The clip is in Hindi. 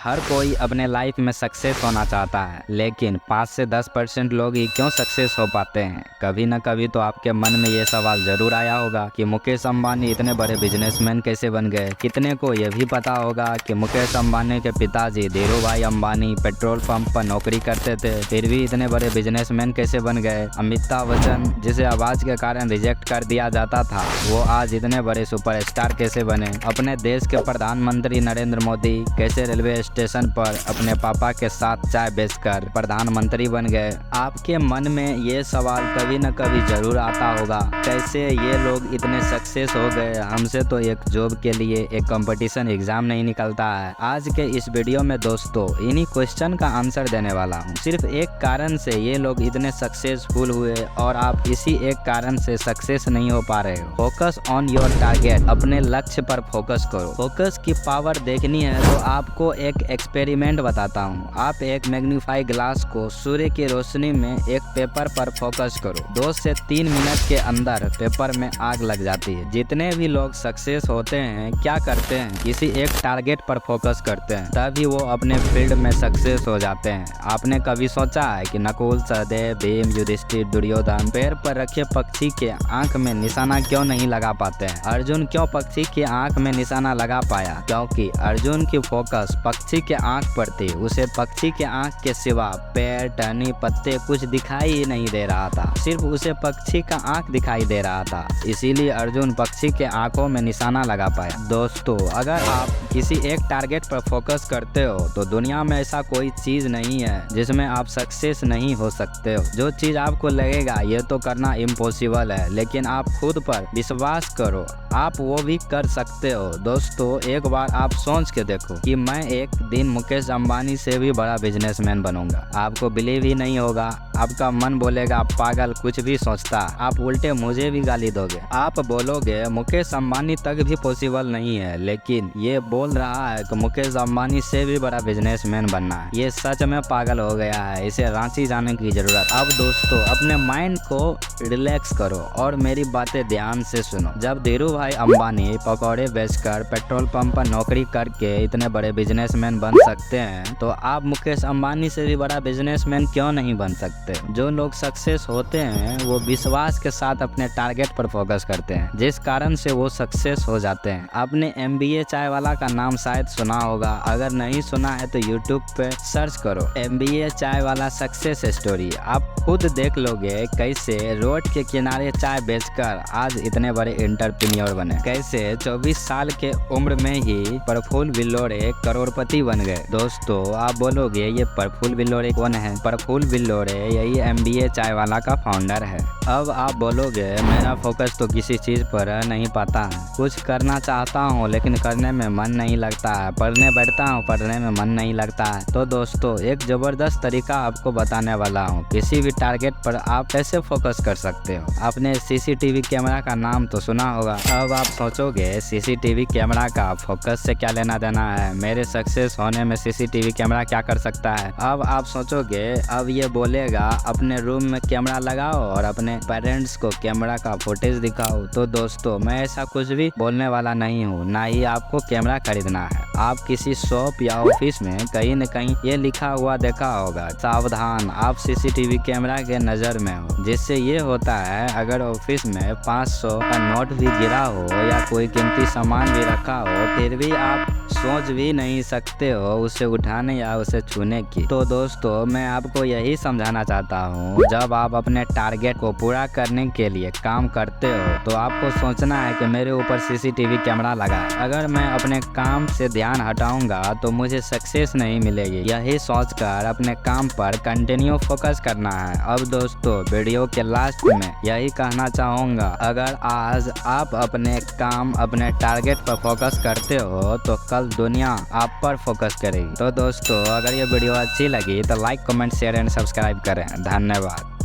हर कोई अपने लाइफ में सक्सेस होना चाहता है, लेकिन 5 से 10% लोग ही क्यों सक्सेस हो पाते हैं। कभी न कभी तो आपके मन में ये सवाल जरूर आया होगा कि मुकेश अंबानी इतने बड़े बिजनेसमैन कैसे बन गए। कितने को ये भी पता होगा कि मुकेश अंबानी के पिताजी धीरूभाई अंबानी पेट्रोल पंप पर नौकरी करते थे, फिर भी इतने बड़े बिजनेसमैन कैसे बन गए। अमिताभ बच्चन जिसे आवाज के कारण रिजेक्ट कर दिया जाता था, वो आज इतने बड़े सुपरस्टार कैसे बने। अपने देश के प्रधानमंत्री नरेंद्र मोदी कैसे रेलवे स्टेशन पर अपने पापा के साथ चाय बेचकर प्रधानमंत्री बन गए। आपके मन में ये सवाल कभी न कभी जरूर आता होगा, कैसे ये लोग इतने सक्सेस हो गए। हमसे तो एक जॉब के लिए एक कंपटीशन एग्जाम नहीं निकलता है। आज के इस वीडियो में दोस्तों इन्हीं क्वेश्चन का आंसर देने वाला हूँ। सिर्फ एक कारण से ये लोग इतने सक्सेसफुल हुए और आप इसी एक कारण से सक्सेस नहीं हो पा रहे हो। फोकस ऑन योर टारगेट, अपने लक्ष्य पर फोकस करो। फोकस की पावर देखनी है तो आपको एक एक्सपेरिमेंट बताता हूँ। आप एक मैग्नीफाई ग्लास को सूर्य की रोशनी में एक पेपर पर फोकस करो। 2 से 3 मिनट के अंदर पेपर में आग लग जाती है। जितने भी लोग सक्सेस होते हैं क्या करते हैं, किसी एक टारगेट पर फोकस करते हैं, तभी वो अपने फील्ड में सक्सेस हो जाते हैं। आपने कभी सोचा है कि नकुल, सहदेव, भीम, युधिष्ठिर, दुर्योधन पैर पर रखे पक्षी के आंख में निशाना क्यों नहीं लगा पाते हैं। अर्जुन क्यों पक्षी की आंख में निशाना लगा पाया, क्योंकि अर्जुन की फोकस पक्षी के आंख पर थी। उसे पक्षी के आंख के सिवा पैर, टहनी, पत्ते कुछ दिखाई ही नहीं दे रहा था, सिर्फ उसे पक्षी का आंख दिखाई दे रहा था। इसीलिए अर्जुन पक्षी के आंखों में निशाना लगा पाया। दोस्तों अगर आप किसी एक टारगेट पर फोकस करते हो तो दुनिया में ऐसा कोई चीज नहीं है जिसमें आप सक्सेस नहीं हो सकते हो। जो चीज आपको लगेगा ये तो करना इम्पॉसिबल है, लेकिन आप खुद पर विश्वास करो, आप वो भी कर सकते हो। दोस्तों एक बार आप सोच के देखो कि मैं एक दिन मुकेश अंबानी से भी बड़ा बिजनेसमैन बनूंगा। आपको बिलीव ही नहीं होगा, आपका मन बोलेगा पागल कुछ भी सोचता। आप उल्टे मुझे भी गाली दोगे। आप बोलोगे मुकेश अंबानी तक भी पॉसिबल नहीं है, लेकिन ये बोल रहा है कि मुकेश अंबानी से भी बड़ा बिजनेसमैन बनना है। ये सच में पागल हो गया है, इसे रांची जाने की जरूरत। अब दोस्तों अपने माइंड को रिलैक्स करो और मेरी बातें ध्यान से सुनो। जब धीरूभाई अंबानी पकौड़े बेचकर पेट्रोल पंप पर नौकरी करके इतने बड़े बिजनेसमैन बन सकते हैं, तो आप मुकेश अंबानी से भी बड़ा बिजनेसमैन क्यों नहीं बन सकते। जो लोग सक्सेस होते हैं वो विश्वास के साथ अपने टारगेट पर फोकस करते हैं, जिस कारण से वो सक्सेस हो जाते हैं। आपने MBA चाय वाला का नाम शायद सुना होगा, अगर नहीं सुना है तो यूट्यूब पे सर्च करो MBA चाय वाला सक्सेस स्टोरी। आप खुद देख लोगे कैसे रोड के किनारे चाय बेचकर आज इतने बड़े एंटरप्रेन्योर बने, कैसे 24 साल के उम्र में ही प्रफुल्ल विल्लोरे करोड़पति बन गए। दोस्तों आप बोलोगे ये प्रफुल्ल विल्लोरे कौन है। प्रफुल्ल विल्लोरे यही MBA चाय वाला का फाउंडर है। अब आप बोलोगे मेरा फोकस तो किसी चीज पर नहीं पाता है, कुछ करना चाहता हूँ लेकिन करने में मन नहीं लगता है, पढ़ने बैठता हूँ पढ़ने में मन नहीं लगता है। तो दोस्तों एक जबरदस्त तरीका आपको बताने वाला हूँ, किसी भी टारगेट पर आप कैसे फोकस कर सकते हो। आपने CCTV कैमरा का नाम तो सुना होगा। अब आप सोचोगे CCTV कैमरा का फोकस से क्या लेना देना है, मेरे सक्सेस होने में CCTV कैमरा क्या कर सकता है। अब आप सोचोगे अब ये बोलेगा अपने रूम में कैमरा लगाओ और अपने पेरेंट्स को कैमरा का फुटेज दिखाओ। तो दोस्तों मैं ऐसा कुछ भी बोलने वाला नहीं हूँ, ना ही आपको कैमरा खरीदना है। आप किसी शॉप या ऑफिस में कहीं न कहीं ये लिखा हुआ देखा होगा, सावधान आप CCTV कैमरा के नजर में हो। जिससे ये होता है अगर ऑफिस में 500 का नोट भी गिरा हो या कोई कीमती सामान भी रखा हो, फिर भी आप सोच भी नहीं सकते हो उसे उठाने या उसे छूने की। तो दोस्तों मैं आपको यही समझाना चाहता हूँ, जब आप अपने टारगेट को पूरा करने के लिए काम करते हो तो आपको सोचना है कि मेरे ऊपर CCTV कैमरा लगा, अगर मैं अपने काम से ध्यान हटाऊंगा तो मुझे सक्सेस नहीं मिलेगी। यही सोचकर अपने काम पर कंटिन्यू फोकस करना है। अब दोस्तों वीडियो के लास्ट में यही कहना चाहूँगा, अगर आज आप अपने काम अपने टारगेट पर फोकस करते हो तो कल दुनिया आप पर फोकस करेगी। तो दोस्तों अगर ये वीडियो अच्छी लगी तो like, comment, share and subscribe करें। धन्यवाद।